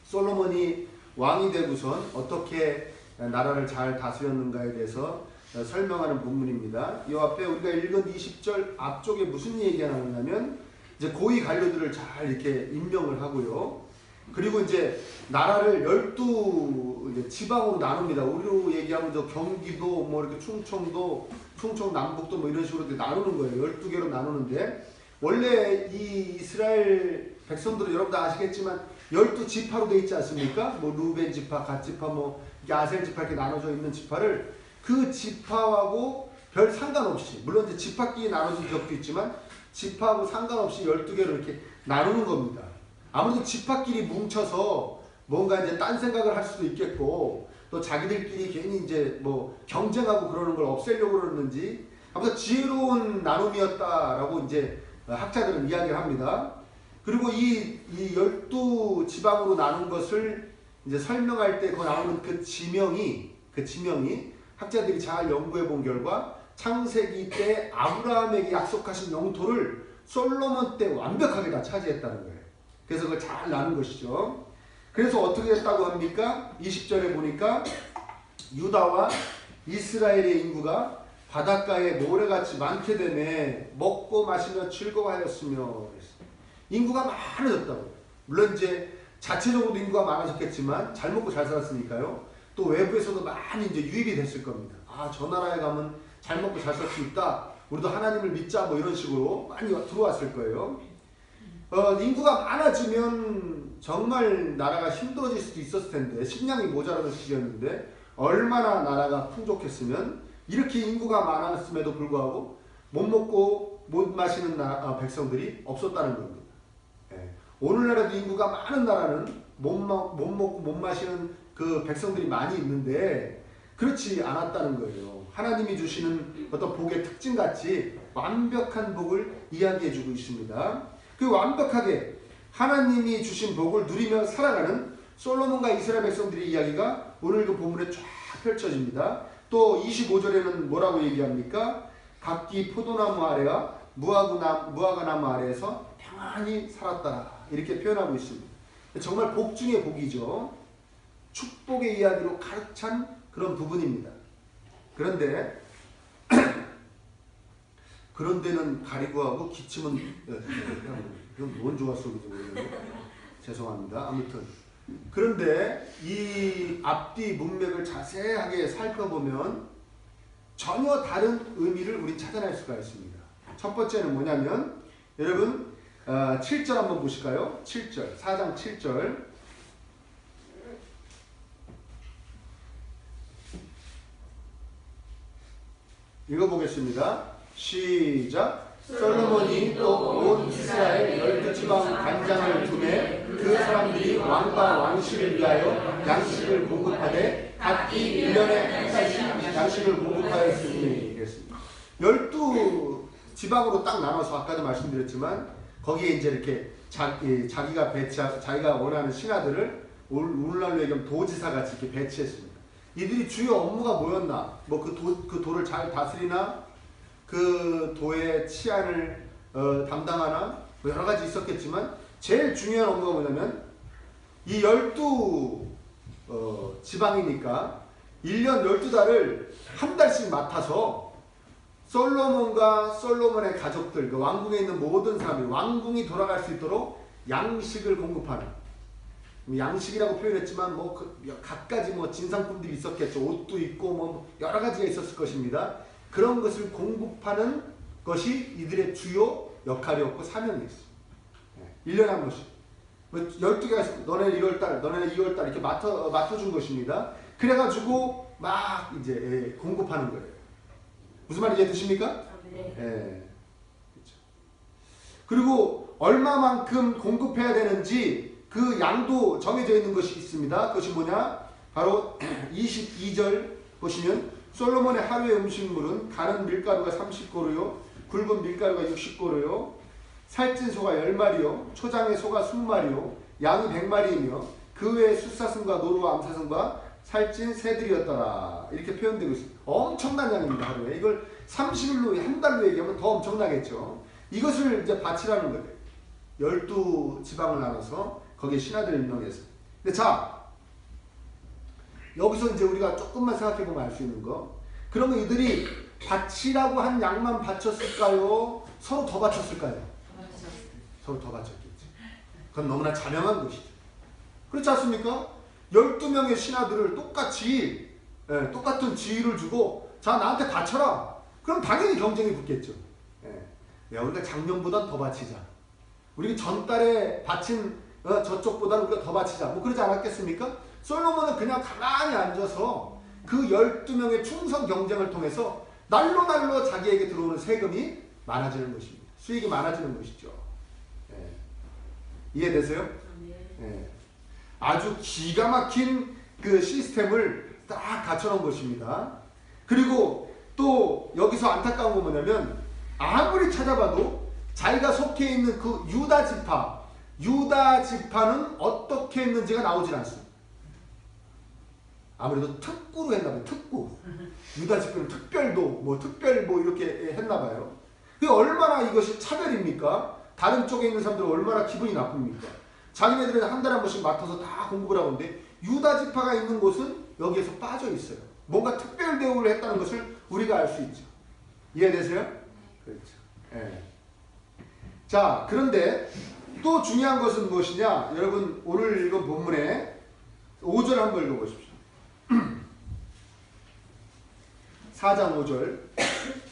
솔로몬이 왕이 되고선 어떻게 나라를 잘 다스렸는가에 대해서 설명하는 본문입니다. 이 앞에 우리가 읽은 20절 앞쪽에 무슨 얘기가 나오냐면 이제 고위 관료들을 잘 이렇게 임명을 하고요. 그리고 이제 나라를 12 지방으로 나눕니다. 우리로 얘기하면 저 경기도 뭐 이렇게 충청도, 충청 남북도 뭐 이런 식으로 나누는 거예요. 12개로 나누는데 원래 이 이스라엘 백성들은 여러분 다 아시겠지만 12지파로 되어 있지 않습니까? 뭐 루벤 지파, 갓 지파, 뭐 아셀 지파 이렇게 나눠져 있는 지파를 그 지파하고 별 상관없이, 물론 이제 지파끼리 나눠진 지역도 있지만 지파하고 상관없이 12개로 이렇게 나누는 겁니다. 아무래도 지파끼리 뭉쳐서 뭔가 이제 딴 생각을 할 수도 있겠고 또 자기들끼리 괜히 이제 뭐 경쟁하고 그러는 걸 없애려고 그러는지 아무튼 지혜로운 나눔이었다라고 이제 학자들은 이야기를 합니다. 그리고 이 12지방으로 나눈 것을 이제 설명할 때 그 나오는 그 지명이 학자들이 잘 연구해 본 결과 창세기 때 아브라함에게 약속하신 영토를 솔로몬 때 완벽하게 다 차지했다는 거예요. 그래서 그걸 잘 나눈 것이죠. 그래서 어떻게 됐다고 합니까? 20절에 보니까 유다와 이스라엘의 인구가 바닷가에 모래같이 많게 되매 먹고 마시며 즐거워하였으며 인구가 많아졌다고. 물론 이제 자체적으로 인구가 많아졌겠지만 잘 먹고 잘 살았으니까요. 또 외부에서도 많이 이제 유입이 됐을 겁니다. 아, 저 나라에 가면 잘 먹고 잘 살 수 있다. 우리도 하나님을 믿자 뭐 이런 식으로 많이 들어왔을 거예요. 인구가 많아지면 정말 나라가 힘들어질 수도 있었을 텐데 식량이 모자라는 시기였는데 얼마나 나라가 풍족했으면 이렇게 인구가 많았음에도 불구하고 못 먹고 못 마시는 백성들이 없었다는 겁니다. 예. 오늘날에도 인구가 많은 나라는 못 먹고 못 마시는 그 백성들이 많이 있는데 그렇지 않았다는 거예요. 하나님이 주시는 어떤 복의 특징같이 완벽한 복을 이야기해주고 있습니다. 그 완벽하게 하나님이 주신 복을 누리며 살아가는 솔로몬과 이스라엘 백성들의 이야기가 오늘 그 본문에 쫙 펼쳐집니다. 또 25절에는 뭐라고 얘기합니까? 각기 포도나무 아래와 무화과나무 아래에서 평안히 살았더라. 이렇게 표현하고 있습니다. 정말 복 중의 복이죠. 축복의 이야기로 가득 찬 그런 부분입니다. 그런데 그런 데는 가리고 하고 기침은 이건 뭔 좋았어 그죠? 죄송합니다. 아무튼 그런데 이 앞뒤 문맥을 자세하게 살펴보면 전혀 다른 의미를 우린 찾아낼 수가 있습니다. 첫 번째는 뭐냐면 여러분 7절 한번 보실까요? 7절 4장 7절 읽어보겠습니다. 시작. 솔로몬이 또 온 이스라엘 12지방 관장을 두매 그 사람들이 왕과 왕실을 위하여 양식을 공급하되 각기 1년에 한 달씩 양식을 공급하였으니 그랬습니다. 12지방으로 딱 나눠서 아까도 말씀드렸지만 거기에 이제 이렇게 자기가 원하는 신하들을 오늘날로 얘기하면 도지사 같이 이렇게 배치했습니다. 이들이 주요 업무가 뭐였나? 뭐 그 도를 잘 다스리나? 그 도의 치안을 담당하나? 뭐 여러 가지 있었겠지만 제일 중요한 업무가 뭐냐면 이 12지방이니까 1년 12달을 한 달씩 맡아서 솔로몬과 솔로몬의 가족들, 그 왕궁에 있는 모든 사람이 왕궁이 돌아갈 수 있도록 양식을 공급하는, 양식이라고 표현했지만 뭐 갖가지 뭐 진상품들이 있었겠죠. 옷도 있고 뭐 여러 가지가 있었을 것입니다. 그런 것을 공급하는 것이 이들의 주요 역할이었고 사명이었어요. 1년에 한 번씩. 12개가 너네는 1월달, 너네는 2월달 이렇게 맡아준 것입니다. 그래가지고 막 이제 공급하는 거예요. 무슨 말인지 이해되십니까? 네. 그렇죠. 그리고 얼마만큼 공급해야 되는지 그 양도 정해져 있는 것이 있습니다. 그것이 뭐냐? 바로 22절 보시면 솔로몬의 하루의 음식물은 가는 밀가루가 30고루요 굵은 밀가루가 60고루요 살찐 소가 10마리요 초장의 소가 20마리요 양이 100마리이며 그 외에 숫사슴과 노루와 암사슴과 살찐 새들이었더라. 이렇게 표현되고 있습니다. 엄청난 양입니다. 하루에. 이걸 30일로 한 달로 얘기하면 더 엄청나겠죠. 이것을 이제 바치라는 거예요. 12지방을 나눠서 거기에 신하들을 임명해서 근데 자, 여기서 이제 우리가 조금만 생각해 보면 알 수 있는 거. 그러면 이들이 바치라고 한 양만 바쳤을까요? 서로 더 바쳤을까요? 서로 더 바쳤겠지. 그건 너무나 자명한 것이죠. 그렇지 않습니까? 12명의 신하들을 똑같이 똑같은 지위를 주고 자 나한테 바쳐라. 그럼 당연히 경쟁이 붙겠죠. 야, 우리가 작년보단 더 바치자. 우리 전달에 바친 저쪽보다는 우리가 더 바치자. 뭐 그러지 않았겠습니까? 솔로몬은 그냥 가만히 앉아서 그 12명의 충성 경쟁을 통해서 날로 자기에게 들어오는 세금이 많아지는 것입니다. 수익이 많아지는 것이죠. 이해되세요? 아주 기가 막힌 그 시스템을 딱 갖춰놓은 것입니다. 그리고 또 여기서 안타까운 건 뭐냐면 아무리 찾아봐도 자기가 속해 있는 그 유다 지파는 어떻게 했는지가 나오질 않습니다. 아무래도 특구로 했나봐요. 특구. 유다 지파는 특별 이렇게 했나봐요. 그게 얼마나 이것이 차별입니까? 다른 쪽에 있는 사람들은 얼마나 기분이 나쁩니까? 자기네들은 한 달에 한 번씩 맡아서 다 공급을 하는데 유다 지파가 있는 곳은 여기에서 빠져 있어요. 뭔가 특별 대우를 했다는 것을 우리가 알 수 있죠. 이해되세요? 그렇죠. 예. 자, 그런데 또 중요한 것은 무엇이냐? 여러분 오늘 읽은 본문에 5절 한번 읽어보십시오. 4장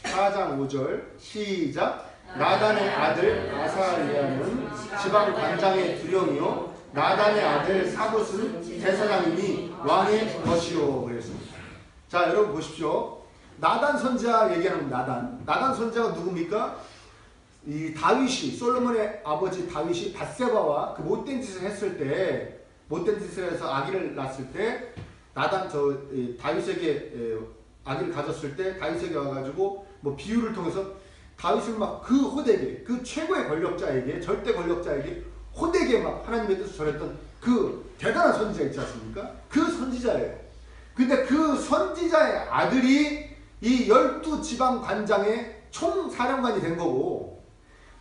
5절 시작. 나단의 아들 아사리아는 지방 관장의 두령이요 나단의 아들 사봇은 제사장이니 왕의 것이요 그랬습니다. 자, 여러분 보십시오. 나단 선지자 얘기하는 나단 선지자가 누굽니까? 이 다윗이 솔로몬의 아버지 다윗이 밧세바와 그 못된 짓을 했을 때 못된 짓을 해서 아기를 낳았을 때 나단 다윗에게 아기를 가졌을 때 다윗에게 와가지고 뭐 비유를 통해서 다윗을 막 그 호되게 그 최고의 권력자에게 절대 권력자에게 호되게 막 하나님의 뜻을 전했던 그 대단한 선지자 있지 않습니까? 그 선지자예요. 근데 그 선지자의 아들이 이 12지방 관장의 총사령관이 된 거고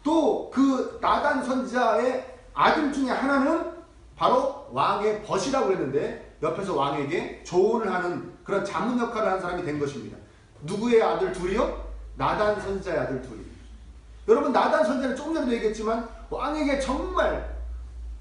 또 그 나단 선지자의 아들 중에 하나는 바로 왕의 벗이라고 했는데 옆에서 왕에게 조언을 하는 그런 자문 역할을 하는 사람이 된 것입니다. 누구의 아들 둘이요? 나단 선지자의 아들 둘이. 여러분 나단 선지자는 조금 전에도 얘기했지만 왕에게 정말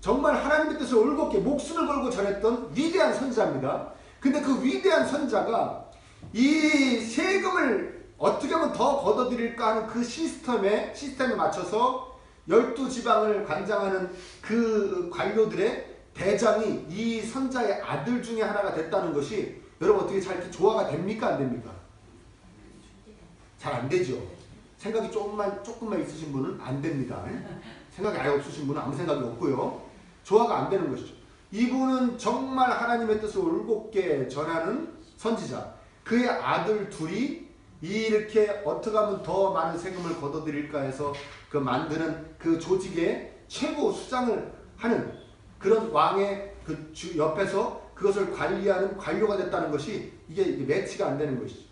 하나님의 뜻을 올곧게 목숨을 걸고 전했던 위대한 선지자입니다. 근데 그 위대한 선지자가 이 세금을 어떻게 하면 더 걷어들일까 하는 그 시스템에 맞춰서 12지방을 관장하는 그 관료들의 대장이 이 선자의 아들 중에 하나가 됐다는 것이 여러분 어떻게 잘 이렇게 조화가 됩니까? 안 됩니까? 잘 안 되죠. 생각이 조금만 있으신 분은 안 됩니다. 생각이 아예 없으신 분은 아무 생각이 없고요. 조화가 안 되는 것이죠. 이분은 정말 하나님의 뜻을 올곧게 전하는 선지자. 그의 아들 둘이 이렇게 어떻게 하면 더 많은 세금을 걷어들일까 해서 그 만드는 그 조직의 최고 수장을 하는 그런 왕의 그 옆에서 그것을 관리하는 관료가 됐다는 것이 이게 매치가 안 되는 것이죠.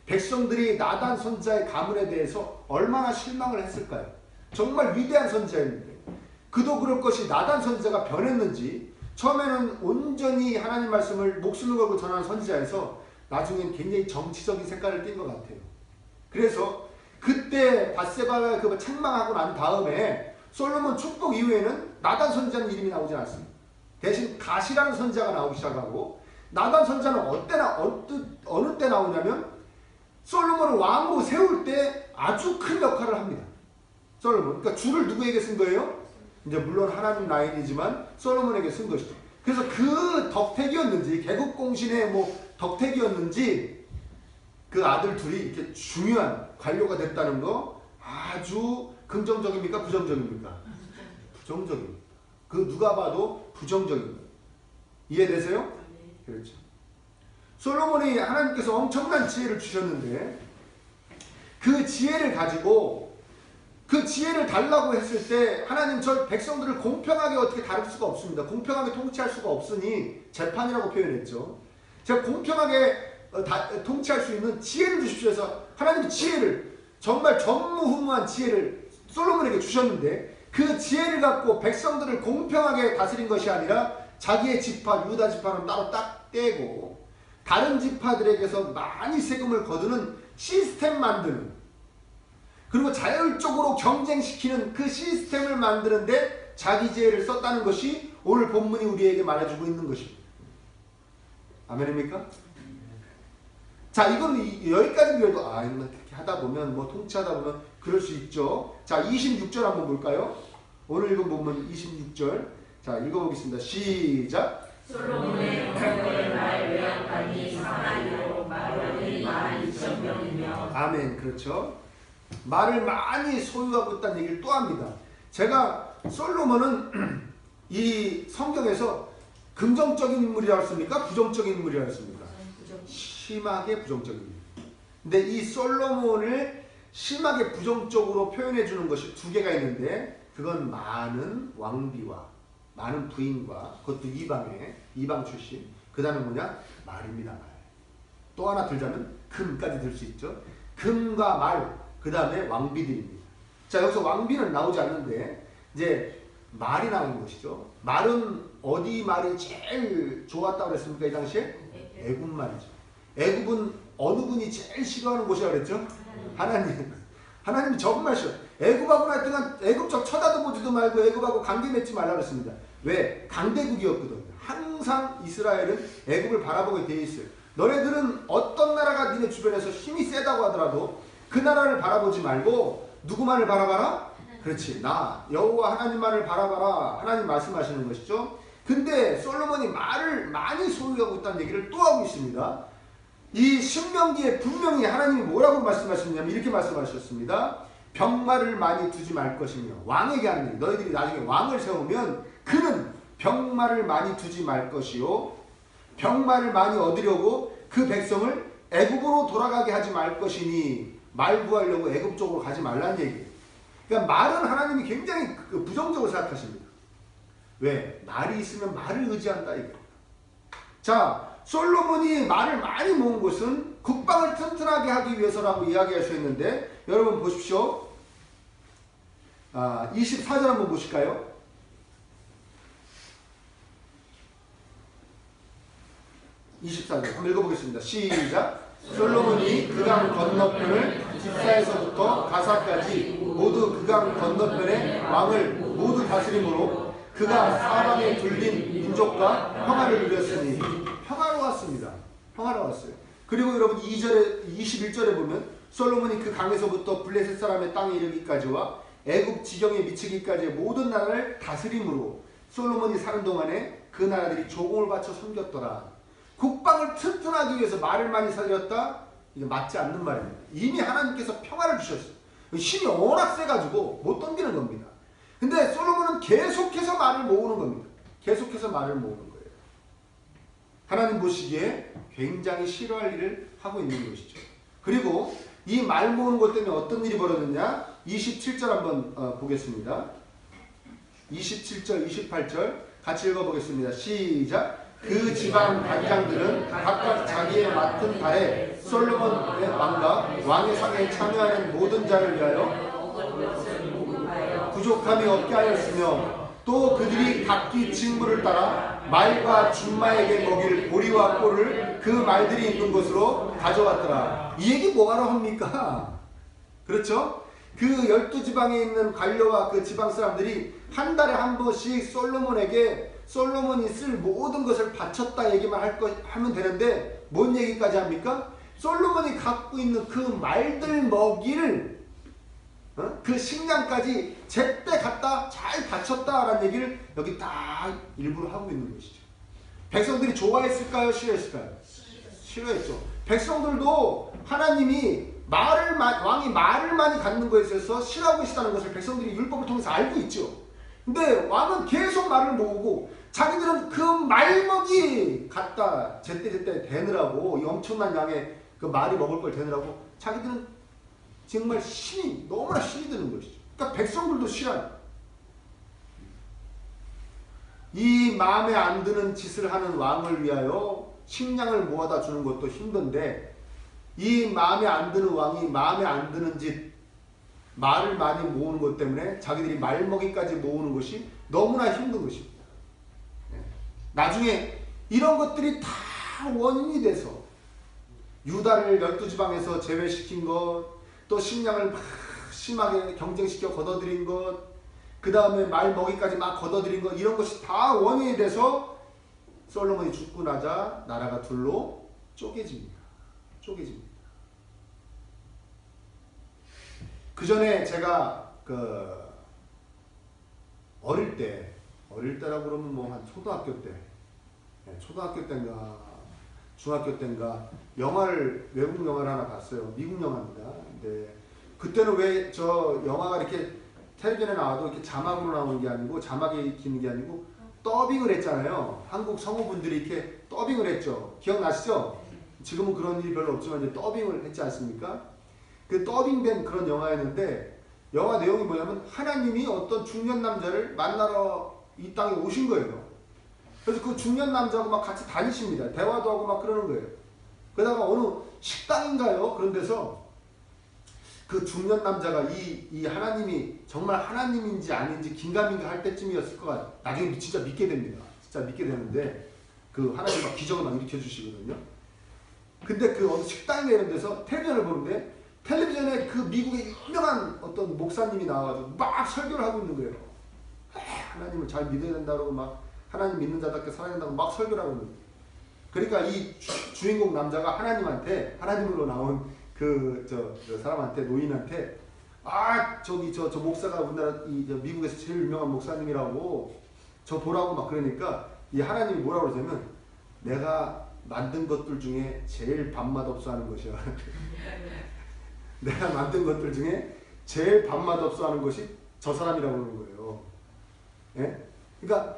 백성들이 나단 선지자의 가문에 대해서 얼마나 실망을 했을까요? 정말 위대한 선지자였는데 그도 그럴 것이 나단 선지자가 변했는지 처음에는 온전히 하나님 말씀을 목숨을 걸고 전하는 선지자에서 나중엔 굉장히 정치적인 색깔을 띈 것 같아요. 그래서 그때 밧세바가 그 책망하고 난 다음에 솔로몬 축복 이후에는 나단 선지자는 이름이 나오지 않습니다. 대신 갓이라는 선지자가 나오기 시작하고 나단 선지자는 어느 때 나오냐면 솔로몬을 왕으로 세울 때 아주 큰 역할을 합니다. 솔로몬. 그러니까 줄을 누구에게 쓴 거예요? 이제 물론 하나님 라인이지만 솔로몬에게 쓴 것이죠. 그래서 그 덕택이었는지 개국공신의 덕택이었는지 그 아들 둘이 이렇게 중요한 관료가 됐다는 거 아주 긍정적입니까? 부정적입니까? 부정적입니다. 그 누가 봐도 부정적입니다. 이해되세요? 그렇죠. 솔로몬이 하나님께서 엄청난 지혜를 주셨는데 그 지혜를 가지고 그 지혜를 달라고 했을 때 하나님 저 백성들을 공평하게 어떻게 다룰 수가 없습니다. 공평하게 통치할 수가 없으니 재판이라고 표현했죠. 제가 공평하게 통치할 수 있는 지혜를 주십시오 해서 하나님이 지혜를 정말 전무후무한 지혜를 솔로몬에게 주셨는데 그 지혜를 갖고 백성들을 공평하게 다스린 것이 아니라 자기의 지파 유다 지파는 따로 딱 떼고 다른 지파들에게서 많이 세금을 거두는 시스템 만드는, 그리고 자율적으로 경쟁시키는 그 시스템을 만드는데 자기 지혜를 썼다는 것이 오늘 본문이 우리에게 말해주고 있는 것입니다. 아멘입니까? 자, 이건 여기까지 비해도 이렇게 하다 보면 통치하다 보면 그럴 수 있죠. 자, 26절 한번 볼까요? 오늘 읽은 본문 26절. 자, 읽어보겠습니다. 시작. 솔로몬의 건축의 말 외양간이 사나이로 말원이 12,000명이며. 아멘. 그렇죠. 말을 많이 소유하고 있다는 얘기를 또 합니다. 제가 솔로몬은 이 성경에서 긍정적인 인물이라고 했습니까? 부정적인 인물이라고 했습니까? 심하게 부정적인 인물. 근데 이 솔로몬을 심하게 부정적으로 표현해 주는 것이 두 개가 있는데, 그건 많은 왕비와 많은 부인과, 그것도 이방 출신. 그 다음에 뭐냐? 말입니다. 말. 또 하나 들자면 금까지 들 수 있죠. 금과 말, 그 다음에 왕비들입니다. 자, 여기서 왕비는 나오지 않는데 이제 말이 나오는 것이죠. 말은 어디 말이 제일 좋았다고 그랬습니까? 이 당시에? 애굽 말이죠. 애굽은 어느 분이 제일 싫어하는 곳이라고 그랬죠? 하나님. 하나님이 정말 싫어. 애굽하고는 하여튼 애굽적 쳐다도 보지도 말고 애굽하고 관계 맺지 말라고 했습니다. 왜? 강대국이었거든요. 항상 이스라엘은 애굽을 바라보게 돼 있어요. 너네들은 어떤 나라가 니네 주변에서 힘이 세다고 하더라도 그 나라를 바라보지 말고 누구만을 바라봐라? 그렇지, 나 여호와 하나님만을 바라봐라. 하나님 말씀하시는 것이죠. 근데 솔로몬이 말을 많이 소유하고 있다는 얘기를 또 하고 있습니다. 이 신명기에 분명히 하나님이 뭐라고 말씀하셨냐면 이렇게 말씀하셨습니다. 병마를 많이 두지 말 것이며, 왕에게 하는 얘기, 너희들이 나중에 왕을 세우면 그는 병마를 많이 두지 말 것이요, 병마를 많이 얻으려고 그 백성을 애굽으로 돌아가게 하지 말 것이니, 말 구하려고 애굽 쪽으로 가지 말라는 얘기예요. 그러니까 말은 하나님이 굉장히 부정적으로 생각하십니다. 왜? 말이 있으면 말을 의지한다 이거예요. 자, 솔로몬이 말을 많이 모은 것은 국방을 튼튼하게 하기 위해서라고 이야기할 수 있는데, 여러분 보십시오. 24절 한번 보실까요? 24절 한번 읽어보겠습니다. 시작. 솔로몬이 그 강 건너편을 집사에서부터 가사까지 모두 그 강 건너편의 왕을 모두 다스림으로 그가 사방에 둘린 민족과 평화를 누렸으니, 평화로웠습니다. 평화로웠어요. 그리고 여러분 21절에 보면 솔로몬이 그 강에서부터 블레셋 사람의 땅에 이르기까지와 애굽 지경에 미치기까지의 모든 나라를 다스림으로 솔로몬이 사는 동안에 그 나라들이 조공을 바쳐 섬겼더라. 국방을 튼튼하기 위해서 말을 많이 살렸다? 이게 맞지 않는 말입니다. 이미 하나님께서 평화를 주셨어요. 힘이 워낙 세가지고 못 덤비는 겁니다. 근데 솔로몬은 계속해서 말을 모으는 겁니다. 계속해서 말을 모으는 거예요. 하나님 보시기에 굉장히 싫어할 일을 하고 있는 것이죠. 그리고 이 말 모으는 것 때문에 어떤 일이 벌어졌냐? 27절 한번 보겠습니다. 27절, 28절 같이 읽어보겠습니다. 시작. 그 지방 단장들은 각각 자기의 맡은 달에 솔로몬의 왕과 왕의 상에 참여하는 모든 자를 위하여 부족함이 없게 하였으며, 또 그들이 각기 직무를 따라 말과 준마에게 먹일 보리와 꿀을 그 말들이 있는 곳으로 가져왔더라. 이 얘기 뭐하러 합니까? 그렇죠? 그 12지방에 있는 관료와 그 지방 사람들이 한 달에 한 번씩 솔로몬에게 솔로몬이 쓸 모든 것을 바쳤다 얘기만 하면 되는데, 뭔 얘기까지 합니까? 솔로몬이 갖고 있는 그 말들 먹이를 그 식량까지 제때 갖다 잘 바쳤다라는 얘기를 여기 딱 일부러 하고 있는 것이죠. 백성들이 좋아했을까요? 싫어했을까요? 싫어했죠. 백성들도 하나님이 왕이 말을 많이 갖는 것에 있어서 싫어하고 계시다는 것을 백성들이 율법을 통해서 알고 있죠. 근데 왕은 계속 말을 모으고 자기들은 그 말먹이 갖다 제때 대느라고, 이 엄청난 양의 그 말이 먹을 걸 대느라고 자기들은 정말 너무나 신이 드는 것이죠. 그러니까 백성들도 싫어요. 이 마음에 안 드는 짓을 하는 왕을 위하여 식량을 모아다 주는 것도 힘든데, 이 마음에 안 드는 왕이 마음에 안 드는 짓, 말을 많이 모으는 것 때문에 자기들이 말먹이까지 모으는 것이 너무나 힘든 것입니다. 나중에 이런 것들이 다 원인이 돼서 유다를 12지방에서 제외시킨 것, 또 식량을 막 심하게 경쟁시켜 걷어들인 것, 그 다음에 말 먹이까지 막 걷어들인 것, 이런 것이 다 원인이 돼서 솔로몬이 죽고 나자 나라가 둘로 쪼개집니다. 쪼개집니다. 그 전에 제가 어릴 때라고 그러면 뭐 한 초등학교 때, 초등학교 때인가 중학교 때인가 외국 영화를 하나 봤어요. 미국 영화입니다. 근데 그때는 왜 저 영화가 이렇게 텔레비전에 나와도 이렇게 자막으로 나오는 게 아니고, 자막에 익히는 게 아니고 더빙을 했잖아요. 한국 성우분들이 이렇게 더빙을 했죠. 기억나시죠? 지금은 그런 일이 별로 없지만 이제 더빙을 했지 않습니까? 그 더빙된 그런 영화였는데, 영화 내용이 뭐냐면 하나님이 어떤 중년 남자를 만나러 이 땅에 오신 거예요. 그래서 그 중년 남자하고 막 같이 다니십니다. 대화도 하고 막 그러는 거예요. 그러다가 어느 식당인가요? 그런 데서 그 중년 남자가 이 하나님이 정말 하나님인지 아닌지 긴가민가 할 때쯤이었을 것 같아요. 나중에 진짜 믿게 됩니다. 진짜 믿게 되는데, 그 하나님 막 기적을 막 일으켜 주시거든요. 근데 그 어느 식당이나 이런 데서 텔레비전을 보는데, 텔레비전에 그 미국의 유명한 어떤 목사님이 나와가지고 막 설교를 하고 있는 거예요. 하나님을 잘 믿어야 된다고 막 하나님 믿는 자답게 살아야 된다고 막 설교를 하고 있는 거예요. 그러니까 이 주인공 남자가 하나님으로 나온 저 사람한테, 노인한테, 저 목사가 우리나라 미국에서 제일 유명한 목사님이라고 저 보라고 막 그러니까 이 하나님이 뭐라고 그러냐면, 내가 만든 것들 중에 제일 밥맛 없어 하는 것이야. 내가 만든 것들 중에 제일 밥맛 없어 하는 것이 저 사람이라고 그러는 거예요. 예? 그러니까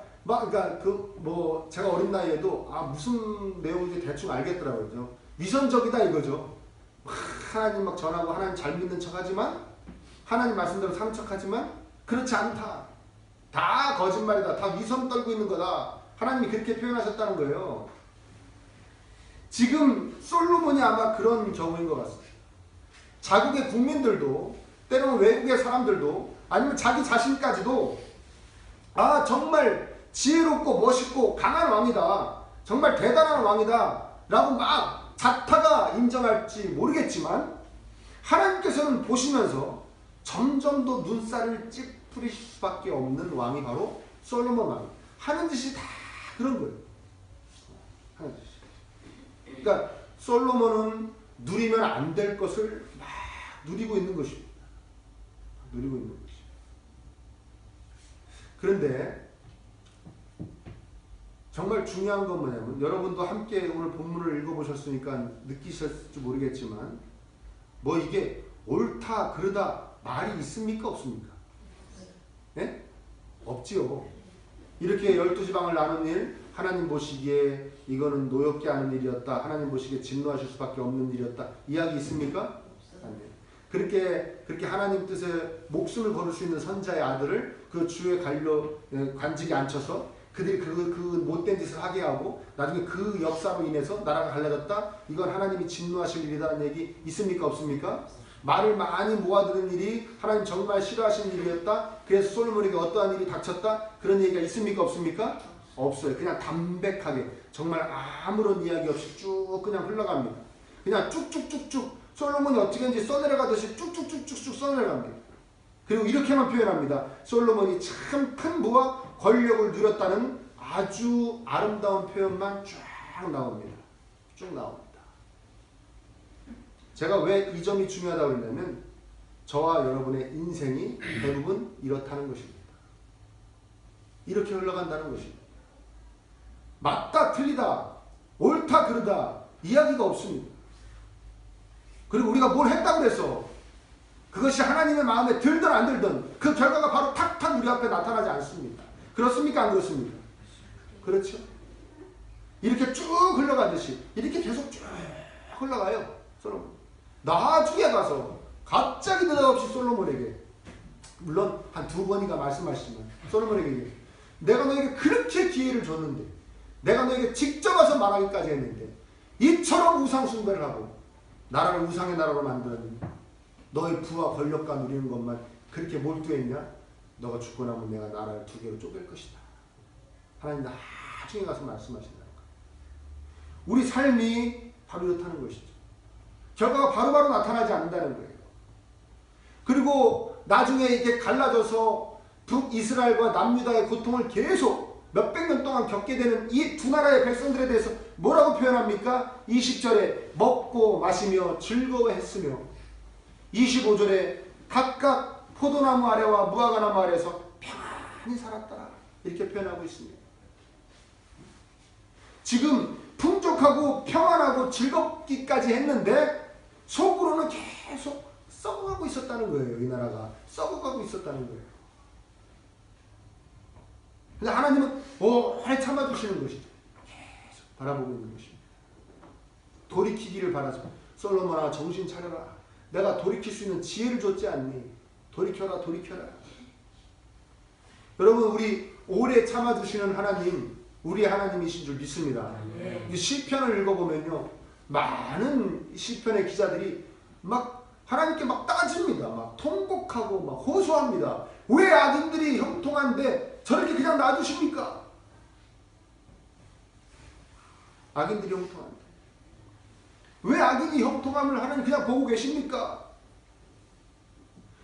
제가 어린 나이에도 무슨 내용인지 대충 알겠더라고요. 위선적이다 이거죠. 하나님 막 전하고 하나님 잘 믿는 척하지만, 하나님 말씀대로 사는 척하지만 그렇지 않다. 다 거짓말이다. 다 위선 떨고 있는 거다. 하나님이 그렇게 표현하셨다는 거예요. 지금 솔로몬이 아마 그런 경우인 것 같습니다. 자국의 국민들도, 때로는 외국의 사람들도, 아니면 자기 자신까지도 정말 지혜롭고 멋있고 강한 왕이다, 정말 대단한 왕이다 라고 막 자타가 인정할지 모르겠지만, 하나님께서는 보시면서 점점 더 눈살을 찌푸리실 수밖에 없는 왕이 바로 솔로몬 왕. 하는 짓이 다 그런 거예요. 하는 짓이. 그러니까 솔로몬은 누리면 안 될 것을 막 누리고 있는 것입니다. 누리고 있는 것입니다. 그런데 정말 중요한 건 뭐냐면, 여러분도 함께 오늘 본문을 읽어보셨으니까 느끼셨을지 모르겠지만, 뭐 이게 옳다 그르다 말이 있습니까 없습니까? 예? 없지요. 이렇게 12지방을 나눈 일, 하나님 보시기에 이거는 노엽게 하는 일이었다, 하나님 보시기에 진노하실 수밖에 없는 일이었다, 이야기 있습니까? 아니에요. 그렇게 하나님 뜻에 목숨을 걸을 수 있는 선자의 아들을 그 주의 관직에 앉혀서 그들이 그 못된 짓을 하게 하고 나중에 그 역사로 인해서 나라가 갈라졌다, 이건 하나님이 진노하실 일이라는 얘기 있습니까 없습니까? 말을 많이 모아두는 일이 하나님 정말 싫어하시는 일이었다, 그래서 솔로몬에게 어떠한 일이 닥쳤다, 그런 얘기가 있습니까 없습니까? 없어요. 그냥 담백하게 정말 아무런 이야기 없이 쭉 그냥 흘러갑니다. 그냥 쭉쭉쭉쭉 솔로몬이 어떻게 했는지 써내려가듯이 쭉쭉쭉쭉 써내려갑니다. 그리고 이렇게만 표현합니다. 솔로몬이 참 큰 부와 권력을 누렸다는 아주 아름다운 표현만 쫙 나옵니다. 쭉 나옵니다. 제가 왜 이 점이 중요하다고 그러냐면, 저와 여러분의 인생이 대부분 이렇다는 것입니다. 이렇게 흘러간다는 것입니다. 맞다 틀리다, 옳다 그르다 이야기가 없습니다. 그리고 우리가 뭘 했다고 그래서 그것이 하나님의 마음에 들든 안 들든 그 결과가 바로 탁탁 우리 앞에 나타나지 않습니다. 그렇습니까 안 그렇습니까? 그렇죠. 이렇게 쭉 흘러가듯이 이렇게 계속 쭉 흘러가요. 솔로몬. 나중에 가서 갑자기 느닷없이 솔로몬에게, 물론 한 2번인가 말씀하시지만 솔로몬에게, 내가 너에게 그렇게 기회를 줬는데, 내가 너에게 직접 와서 말하기까지 했는데 이처럼 우상 숭배를 하고 나라를 우상의 나라로 만들었니? 너의 부와 권력과 누리는 것만 그렇게 몰두했냐? 너가 죽고 나면 내가 나라를 2개로 쪼갤 것이다. 하나님 아주 나중에 가서 말씀하신다는 거예요. 우리 삶이 바로 이렇다는 것이죠. 결과가 바로바로 나타나지 않는다는 거예요. 그리고 나중에 이렇게 갈라져서 북이스라엘과 남유다의 고통을 계속 몇백 년 동안 겪게 되는 이 두 나라의 백성들에 대해서 뭐라고 표현합니까? 20절에 먹고 마시며 즐거워했으며 25절에 각각 포도나무 아래와 무화과나무 아래에서 평안히 살았다. 이렇게 표현하고 있습니다. 지금 풍족하고 평안하고 즐겁기까지 했는데 속으로는 계속 썩어가고 있었다는 거예요. 이 나라가 썩어가고 있었다는 거예요. 근데 하나님은 오래 참아주시는 것이죠. 계속 바라보고 있는 것입니다. 돌이키기를 바라죠. 솔로몬아 정신 차려라. 내가 돌이킬 수 있는 지혜를 줬지 않니? 돌이켜라 돌이켜라. 여러분 우리 오래 참아주시는 하나님 우리 하나님이신 줄 믿습니다. 이 시편을 읽어보면요 많은 시편의 기자들이 막 하나님께 막 따집니다. 막 통곡하고 막 호소합니다. 왜 악인들이 형통한데 저렇게 그냥 놔두십니까? 악인들이 형통한데 왜 악인이 형통함을 하나님 그냥 보고 계십니까?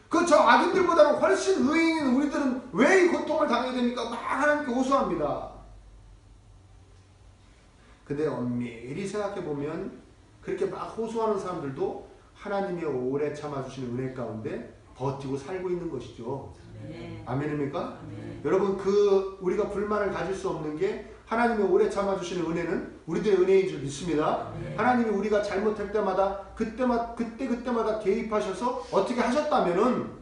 그 저 악인들보다는 훨씬 의인인 우리들은 왜 이 고통을 당해야 됩니까? 막 하나님께 호소합니다. 근데 엄밀히 생각해보면 그렇게 막 호소하는 사람들도 하나님이 오래 참아주시는 은혜 가운데 버티고 살고 있는 것이죠. 네. 아멘입니까? 네. 여러분 우리가 불만을 가질 수 없는 게 하나님이 오래 참아주시는 은혜는 우리들의 은혜인 줄 믿습니다. 네. 하나님이 우리가 잘못할 때마다 그때마다 개입하셔서 어떻게 하셨다면은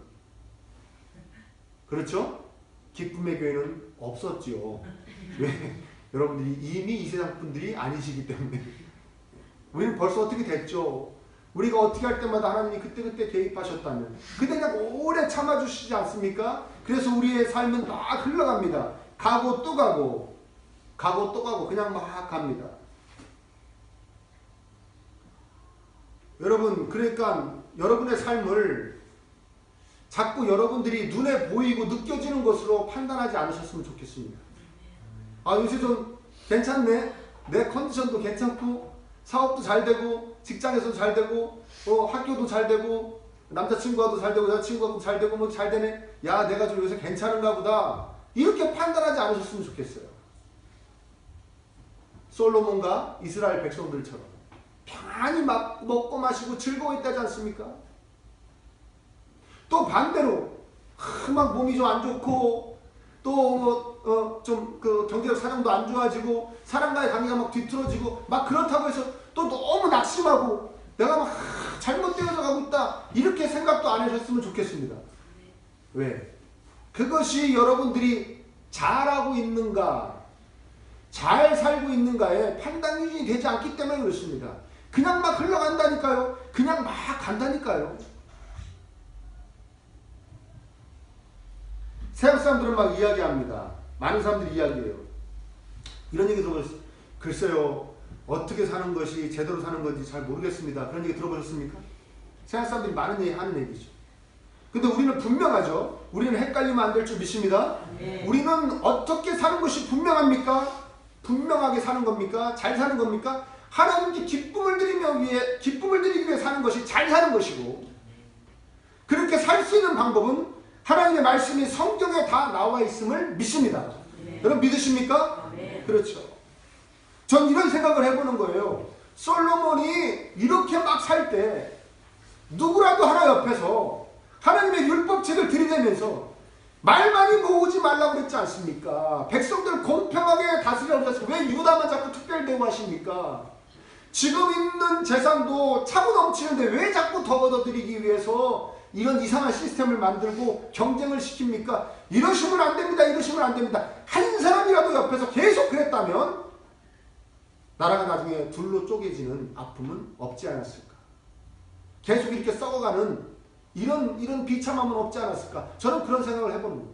그렇죠? 기쁨의 교회는 없었지요. 왜? 여러분들이 이미 이 세상 분들이 아니시기 때문에 우리는 벌써 어떻게 됐죠? 우리가 어떻게 할 때마다 하나님이 그때 개입하셨다면 근데 그냥 오래 참아주시지 않습니까? 그래서 우리의 삶은 막 흘러갑니다. 가고 또 가고 그냥 막 갑니다. 여러분 그러니까 여러분의 삶을 자꾸 여러분들이 눈에 보이고 느껴지는 것으로 판단하지 않으셨으면 좋겠습니다. 아 요새 좀 괜찮네. 내 컨디션도 괜찮고 사업도 잘 되고 직장에서도 잘 되고 학교도 잘 되고 남자친구와도 잘 되고 여자친구와도 잘 되고 뭐 잘 되네. 야 내가 좀 요새 괜찮은가 보다. 이렇게 판단하지 않으셨으면 좋겠어요. 솔로몬과 이스라엘 백성들처럼 평안히 막 먹고 마시고 즐거워했다지 않습니까? 또 반대로 막 몸이 좀 안 좋고 또 좀 그 경제적 사정도 안 좋아지고 사람과의 관계가 막 뒤틀어지고 막 그렇다고 해서 또 너무 낙심하고 내가 막 잘못되어져 가고 있다 이렇게 생각도 안 하셨으면 좋겠습니다. 왜? 그것이 여러분들이 잘하고 있는가 잘 살고 있는가에 판단 기준이 되지 않기 때문에 그렇습니다. 그냥 막 흘러간다니까요. 그냥 막 간다니까요. 세상 사람들은 막 이야기합니다. 많은 사람들이 이야기해요. 이런 얘기 들어보셨어요? 글쎄요. 어떻게 사는 것이 제대로 사는 건지 잘 모르겠습니다. 그런 얘기 들어보셨습니까? 세상 사람들이 많은 얘기 하는 얘기죠. 근데 우리는 분명하죠. 우리는 헷갈리면 안 될 줄 믿습니다. 네. 우리는 어떻게 사는 것이 분명합니까? 분명하게 사는 겁니까? 잘 사는 겁니까? 하나님께 기쁨을 드리기 위해 사는 것이 잘 사는 것이고 그렇게 살 수 있는 방법은 하나님의 말씀이 성경에 다 나와 있음을 믿습니다. 네. 여러분 믿으십니까? 네. 그렇죠. 전 이런 생각을 해보는 거예요. 솔로몬이 이렇게 막 살 때 누구라도 하나 옆에서 하나님의 율법책을 들이대면서 말 많이 모으지 말라고 그랬지 않습니까? 백성들 공평하게 다스리라고 해서 왜 유다만 자꾸 특별 대우하십니까? 지금 있는 재산도 차고 넘치는데 왜 자꾸 더 얻어들이기 위해서 이런 이상한 시스템을 만들고 경쟁을 시킵니까? 이러시면 안 됩니다. 이러시면 안 됩니다. 한 사람이라도 옆에서 계속 그랬다면 나라가 나중에 둘로 쪼개지는 아픔은 없지 않았을까? 계속 이렇게 썩어가는 이런 비참함은 없지 않았을까? 저는 그런 생각을 해보는 거예요.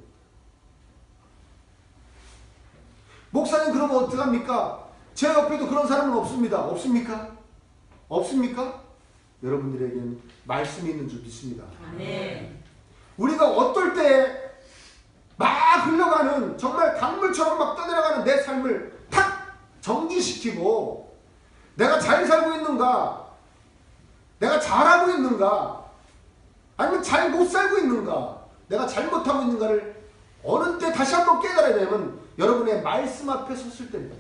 목사님 그러면 어떡합니까? 제 옆에도 그런 사람은 없습니다. 없습니까? 없습니까? 여러분들에게는 말씀이 있는 줄 믿습니다. 네. 우리가 어떨 때 막 흘러가는 정말 강물처럼 막 떠내려가는 내 삶을 탁 정지시키고 내가 잘 살고 있는가? 내가 잘하고 있는가? 아니면 잘 못 살고 있는가? 내가 잘못하고 있는가를 어느 때 다시 한번 깨달아야 되면 여러분의 말씀 앞에 섰을 때입니다.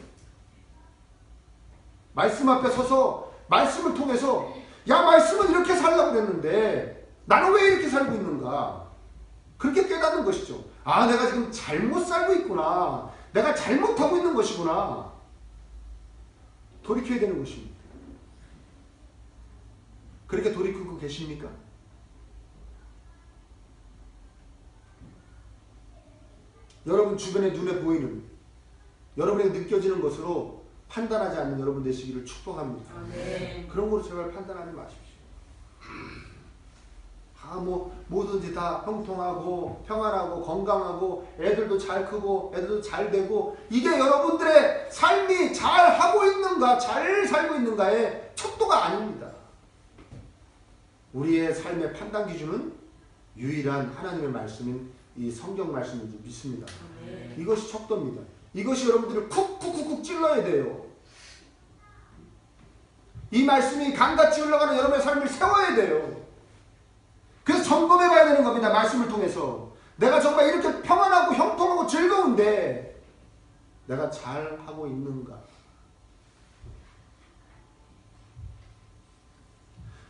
말씀 앞에 서서 말씀을 통해서 야, 말씀은 이렇게 살라고 그랬는데 나는 왜 이렇게 살고 있는가? 그렇게 깨닫는 것이죠. 아, 내가 지금 잘못 살고 있구나. 내가 잘못하고 있는 것이구나. 돌이켜야 되는 것입니다. 그렇게 돌이키고 계십니까? 여러분 주변에 눈에 보이는, 여러분에게 느껴지는 것으로 판단하지 않는 여러분 되시기를 축복합니다. 그런 거로 제발 판단하지 마십시오. 뭐든지 다 형통하고 평안하고 건강하고 애들도 잘 크고 애들도 잘 되고 이게 여러분들의 삶이 잘 하고 있는가, 잘 살고 있는가의 척도가 아닙니다. 우리의 삶의 판단 기준은 유일한 하나님의 말씀인 이 성경 말씀인 줄 믿습니다. 이것이 척도입니다. 이것이 여러분들을 쿡쿡쿡쿡 찔러야 돼요. 이 말씀이 강같이 흘러가는 여러분의 삶을 세워야 돼요. 그래서 점검해 봐야 되는 겁니다. 말씀을 통해서 내가 정말 이렇게 평안하고 형통하고 즐거운데 내가 잘하고 있는가?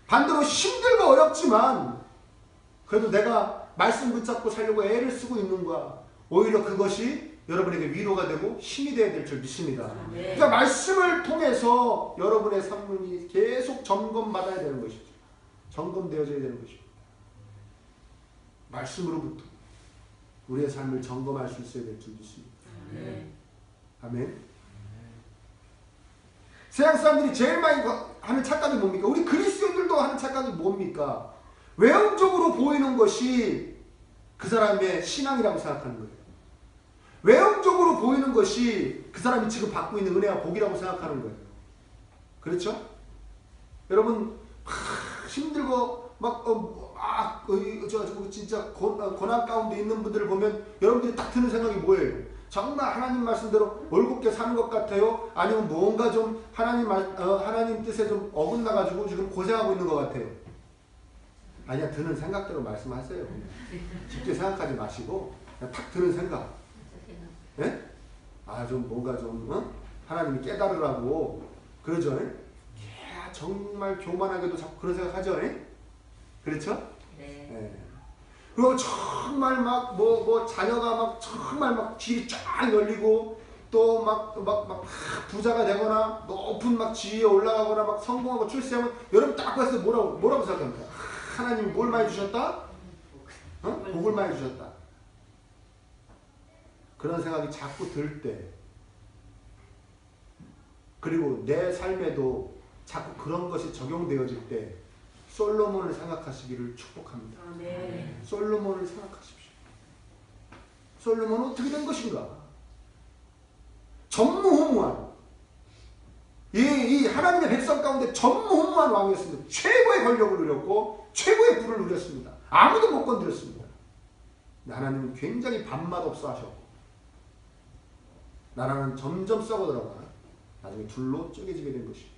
반대로 힘들고 어렵지만 그래도 내가 말씀 붙잡고 살려고 애를 쓰고 있는가? 오히려 그것이 여러분에게 위로가 되고 힘이 되어야 될 줄 믿습니다. 그러니까 말씀을 통해서 여러분의 삶이 계속 점검받아야 되는 것이죠. 점검되어져야 되는 것이죠. 말씀으로부터 우리의 삶을 점검할 수 있어야 될 줄 믿습니다. 아멘. 세상 사람들이 제일 많이 하는 착각이 뭡니까? 우리 그리스도인들도 하는 착각이 뭡니까? 외형적으로 보이는 것이 그 사람의 신앙이라고 생각하는 거예요. 외형적으로 보이는 것이 그 사람이 지금 받고 있는 은혜와 복이라고 생각하는 거예요. 그렇죠? 여러분 힘들고 진짜 고난 가운데 있는 분들을 보면 여러분들이 딱 드는 생각이 뭐예요? 정말 하나님 말씀대로 올곧게 사는 것 같아요? 아니면 뭔가 좀 하나님 뜻에 좀 어긋나가지고 지금 고생하고 있는 것 같아요? 아니야, 드는 생각대로 말씀하세요. 깊게 생각하지 마시고 그냥 탁 드는 생각. 예? 좀 뭔가 좀 하나님이 깨달으라고 그러죠? 정말 교만하게도 자꾸 그런 생각하죠? 그렇죠? 네. 예. 그리고 정말 자녀가 정말 길이 쫙 열리고 또 부자가 되거나 높은 지위에 올라가거나 성공하고 출세하면 여러분 딱 봤을 때 뭐라고 생각합니까? 하나님이 뭘 많이 주셨다? 복을 많이 주셨다. 그런 생각이 자꾸 들 때, 그리고 내 삶에도 자꾸 그런 것이 적용되어질 때 솔로몬을 생각하시기를 축복합니다. 솔로몬을 생각하십시오. 솔로몬은 어떻게 된 것인가? 전무후무한 이 하나님의 백성 가운데 전무후무한 왕이었습니다. 최고의 권력을 누렸고 최고의 부를 누렸습니다. 아무도 못 건드렸습니다. 하나님은 굉장히 밥맛 없어 하셨고 나라는 점점 썩어들어가 나중에 둘로 쪼개지게 된 것입니다.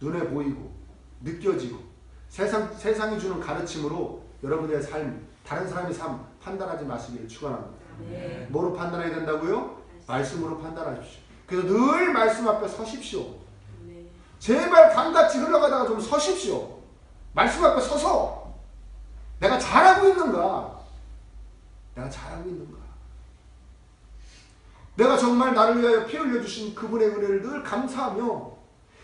눈에 보이고 느껴지고 세상이 주는 가르침으로 여러분의 삶, 다른 사람의 삶 판단하지 마시기를 축원합니다. 뭐로 판단해야 된다고요? 말씀으로 판단하십시오. 그래서 늘 말씀 앞에 서십시오. 제발 강같이 흘러가다가 좀 서십시오. 말씀 앞에 서서 내가 잘하고 있는가? 내가 잘하고 있는가? 내가 정말 나를 위하여 피 흘려주신 그분의 은혜를 늘 감사하며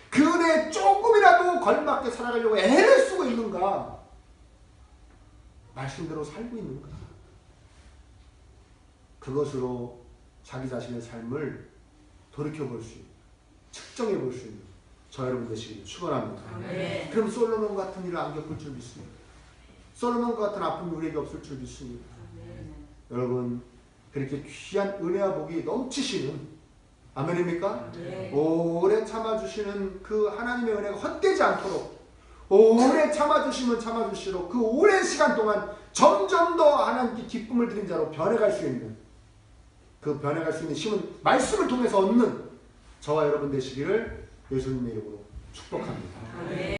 그 은혜에 조금이라도 걸맞게 살아가려고 애를 쓰고 있는가? 말씀대로 살고 있는가? 그것으로 자기 자신의 삶을 돌이켜볼 수 있는, 측정해 볼 수 있는 저 여러분 되시기를 축원합니다. 그럼 솔로몬 같은 일을 안 겪을 줄 믿습니다. 솔로몬 같은 아픔이 우리에게 없을 줄 믿습니다. 여러분 그렇게 귀한 은혜와 복이 넘치시는 아멘입니까? 오래 참아주시는 그 하나님의 은혜가 헛되지 않도록 오래 참아주시면 참아주시도록 그 오랜 시간 동안 점점 더 하나님께 기쁨을 드린 자로 변해갈 수 있는 그 변해갈 수 있는 힘은 말씀을 통해서 얻는 저와 여러분 되시기를 예수님의 이름으로 축복합니다. 아멘.